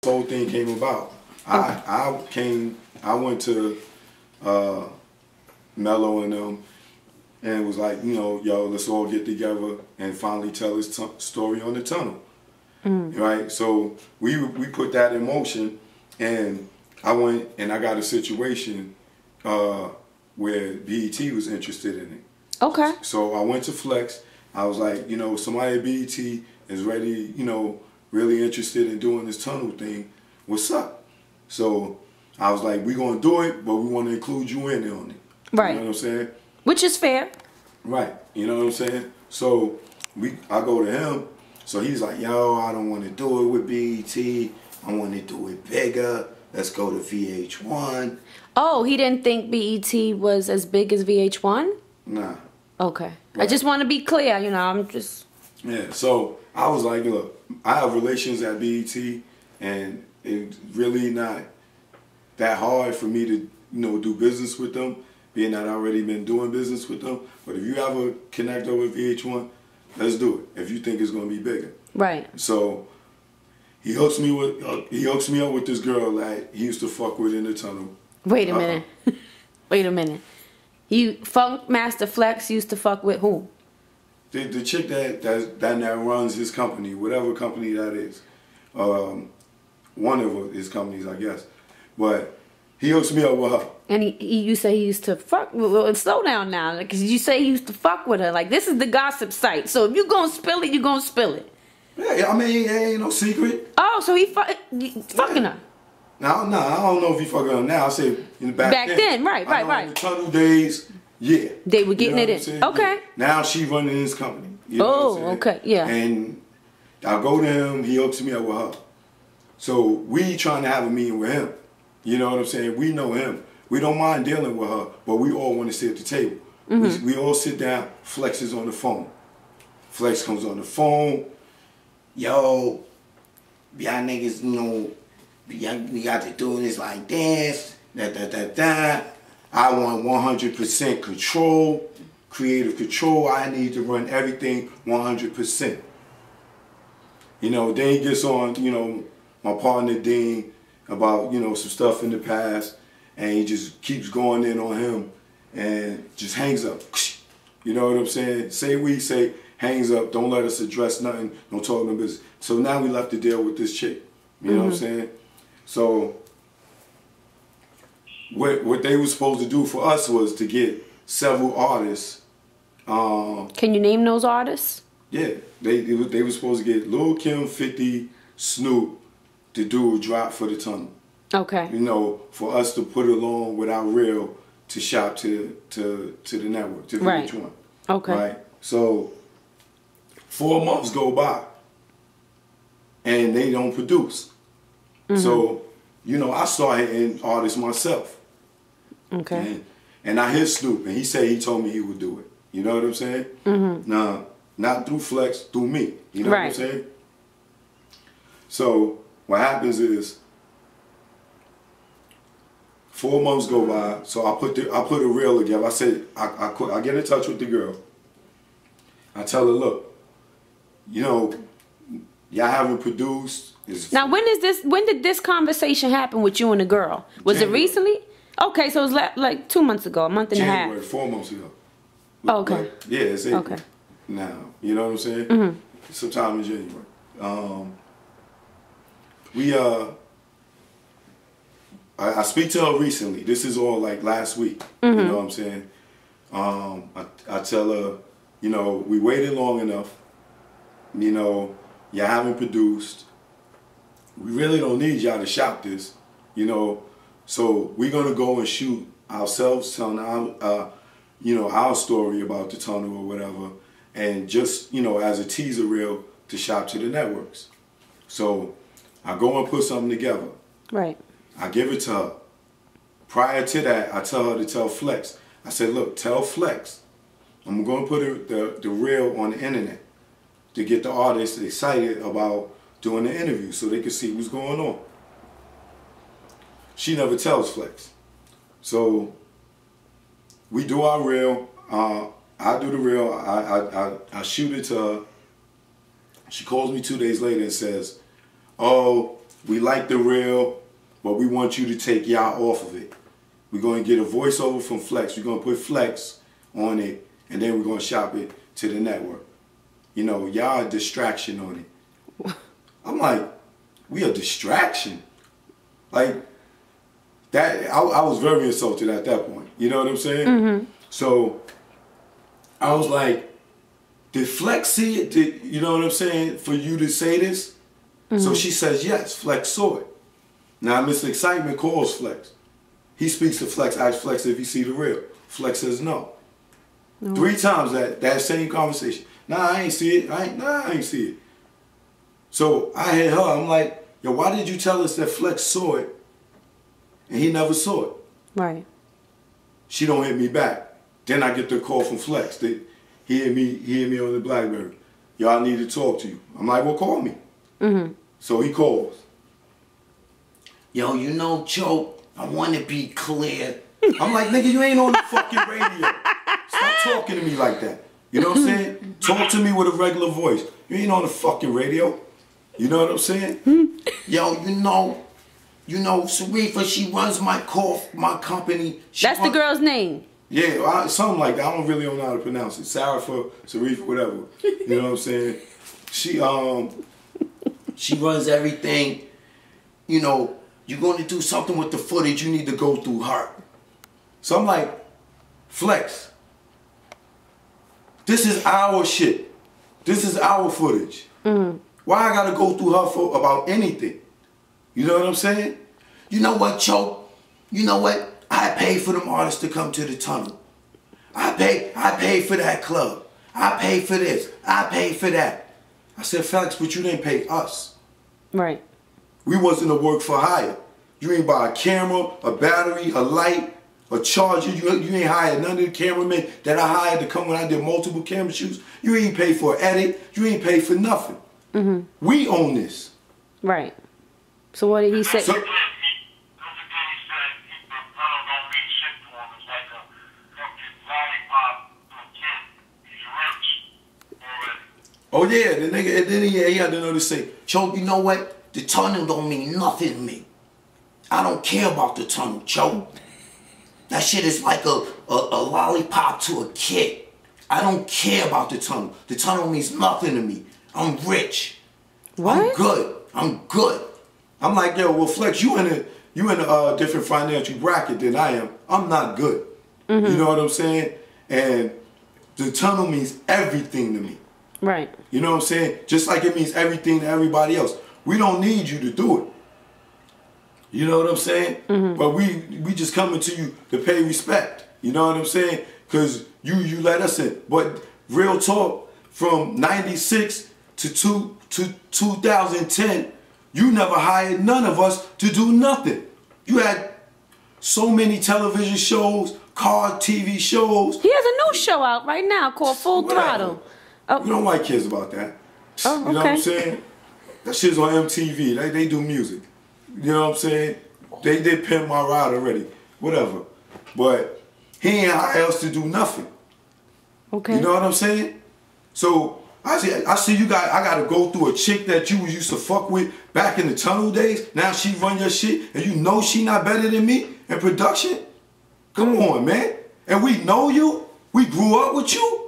whole thing came about. I went to Mello and them, and was like, you know, yo, let's all get together and finally tell this story on the tunnel, right? So we put that in motion, and I went and I got a situation where BET was interested in it. Okay. So I went to Flex. I was like, you know, somebody at BET is ready, you know, really interested in doing this tunnel thing. What's up? So I was like, we're going to do it, but we want to include you in on it. Right. You know what I'm saying? Which is fair. Right. You know what I'm saying? So I go to him. So he's like, yo, I don't want to do it with BET. I want to do it bigger. Let's go to VH1. Oh, he didn't think BET was as big as VH1? Nah. Okay. Right. I just want to be clear, you know, I'm just... Yeah, so I was like, look, I have relations at BET, and it's really not that hard for me to, you know, do business with them, being that I already been doing business with them. But if you ever connect over VH1, let's do it, if you think it's going to be bigger. Right. So he hooks me up with this girl that he used to fuck with in the tunnel. Wait a minute. Wait a minute. Funkmaster Flex used to fuck with who? The chick that runs his company, whatever company that is. One of his companies, I guess. But he hooks me up with her. And you say he used to fuck. Well, slow down now, because you say he used to fuck with her. Like, this is the gossip site. So if you gonna spill it, you gonna spill it. Yeah, I mean, it ain't no secret. Oh, so he fucking her. No, I don't know if he fucking her now. I say back then. Right. In the tunnel days, yeah. They were getting it in. Okay. Yeah. Now she running his company. You know what I'm okay, yeah. And I go to him, he hooks me up with her. So we trying to have a meeting with him. You know what I'm saying? We know him. We don't mind dealing with her, but we all want to sit at the table. We all sit down. Flex is on the phone. Flex comes on the phone. Yo, y'all niggas, you know, we got to do this like this. I want 100% control, creative control. I need to run everything 100%. You know, then he gets on, you know, my partner Dean about, you know, some stuff in the past, and he just keeps going in on him and just hangs up. You know what I'm saying? Say what he say, hangs up, don't let us address nothing, don't talk no business. So now we left to deal with this chick. You know what I'm saying? So what they were supposed to do for us was to get several artists. Can you name those artists? Yeah, they were supposed to get Lil Kim, 50, Snoop to do a drop for the tunnel. Okay. You know, for us to put along with our reel to shop to the network, to VH1. Right. Okay. Right. So 4 months go by, and they don't produce. So, you know, I started hitting artists myself. Okay. And I hit Snoop, and he told me he would do it. You know what I'm saying? Now, not through Flex, through me. You know what I'm saying? So what happens is 4 months go by. So I put a reel together. I said I get in touch with the girl. I tell her, look, you know, y'all haven't produced. Now, when did this conversation happen with you and the girl? Was January. it recently? Okay, so it was like 2 months ago, a month and a half. January, 4 months ago. Okay. Like, yeah, it's April. Okay. Now, you know what I'm saying? Sometime in January. I speak to her recently. This is all like last week. You know what I'm saying? I tell her, you know, we waited long enough. You know, y'all haven't produced. We really don't need y'all to shop this, you know. So we're gonna go and shoot ourselves, telling our, you know, our story about the tunnel or whatever, and just, you know, as a teaser reel to shop to the networks. So I go and put something together. Right. I give it to her. Prior to that, I tell her to tell Flex. I said, look, tell Flex, I'm gonna put the reel on the internet to get the artists excited about doing the interview so they can see what's going on. She never tells Flex. So we do our reel. I do the reel. I shoot it to her. She calls me 2 days later and says, oh, We like the real, but we want you to take y'all off of it. We're going to get a voiceover from Flex. We're going to put Flex on it, and then we're going to shop it to the network. You know, y'all a distraction on it. I'm like, we a distraction? Like, that, I was very insulted at that point. You know what I'm saying? Mm-hmm. So, I was like, did Flex see it? You know what I'm saying? For you to say this? Mm-hmm. So she says, yes, Flex saw it. Now, Mr. Excitement calls Flex. He speaks to Flex, asks Flex if he see the real. Flex says no. 3 times that same conversation. Nah, I ain't see it. I ain't see it. So I hit her. I'm like, yo, why did you tell us that Flex saw it and he never saw it? Right. She don't hit me back. Then I get the call from Flex. He hit me on the BlackBerry. Yo, I need to talk to you. I'm like, well, call me. Mm-hmm. So he calls. Yo, you know, Joe, I want to be clear. I'm like, nigga, you ain't on the fucking radio. Stop talking to me like that. You know what I'm saying? Talk to me with a regular voice. You ain't on the fucking radio. You know what I'm saying? Yo, you know, Sharifa, she runs my company. That's the girl's name. Yeah, something like that. I don't really know how to pronounce it. Sarifa, Sharifa, whatever. You know what I'm saying? She runs everything. You know, you're going to do something with the footage, you need to go through her. So I'm like, Flex, this is our shit. This is our footage. Mm-hmm. Why I gotta go through her for about anything? You know what I'm saying? You know what, Cho? You know what? I paid for them artists to come to the tunnel. I paid for that club. I paid for this. I paid for that. I said, Flex, but you didn't pay us. Right. We wasn't a work for hire. You ain't buy a camera, a battery, a light, a charger. You ain't hired none of the cameramen that I hired to come when I did multiple camera shoots. You ain't paid for an edit. You ain't paid for nothing. Mm-hmm. We own this. Right. So what did he say? So, oh yeah, the nigga, and then he had to know to say, Cho, you know what? The tunnel don't mean nothing to me. I don't care about the tunnel, Cho. That shit is like a lollipop to a kid. I don't care about the tunnel. The tunnel means nothing to me. I'm rich. What? I'm good. I'm like, yo, well, Flex, you in a different financial bracket than I am. I'm not good. Mm-hmm. You know what I'm saying? And the tunnel means everything to me. Right. You know what I'm saying? Just like it means everything to everybody else. We don't need you to do it. You know what I'm saying? Mm-hmm. But we just coming to you to pay respect. You know what I'm saying? Because you let us in. But real talk, from 96 to 2010, you never hired none of us to do nothing. You had so many television shows, car TV shows. He has a new show out right now called Full Throttle. Oh. We don't like kids about that. Oh, okay. You know what I'm saying? That shit's on MTV. They do music. You know what I'm saying? They did Pimp My Ride already. Whatever. But he ain't hire us to do nothing. Okay. You know what I'm saying? So I see you got. I got to go through a chick that you used to fuck with back in the tunnel days. Now she run your shit, and you know she not better than me in production. Come on, man. And we know you. We grew up with you.